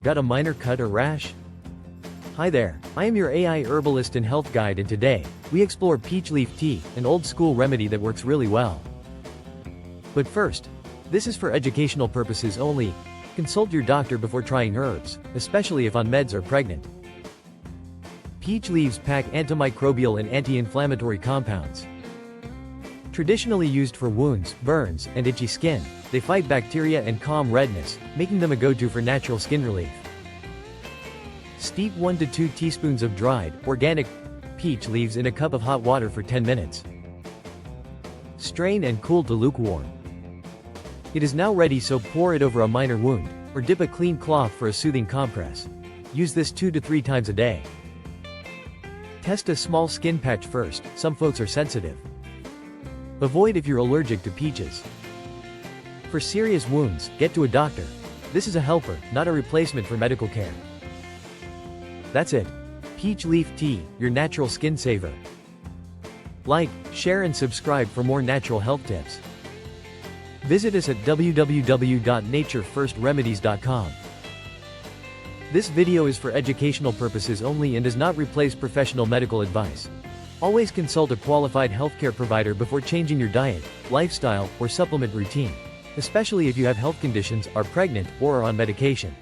Got a minor cut or rash? Hi there, I am your AI Herbalist and Health Guide, and today, we explore peach leaf tea, an old-school remedy that works really well. But first, this is for educational purposes only. Consult your doctor before trying herbs, especially if on meds or pregnant. Peach leaves pack antimicrobial and anti-inflammatory compounds. Traditionally used for wounds, burns, and itchy skin, they fight bacteria and calm redness, making them a go-to for natural skin relief. Steep 1 to 2 teaspoons of dried, organic peach leaves in a cup of hot water for 10 minutes. Strain and cool to lukewarm. It is now ready, so pour it over a minor wound, or dip a clean cloth for a soothing compress. Use this 2 to 3 times a day. Test a small skin patch first, some folks are sensitive. Avoid if you're allergic to peaches. For serious wounds, get to a doctor. This is a helper, not a replacement for medical care. That's it. Peach leaf tea, your natural skin saver. Like, share and subscribe for more natural health tips. Visit us at www.naturefirstremedies.com. This video is for educational purposes only and does not replace professional medical advice. Always consult a qualified healthcare provider before changing your diet, lifestyle, or supplement routine, especially if you have health conditions, are pregnant, or are on medication.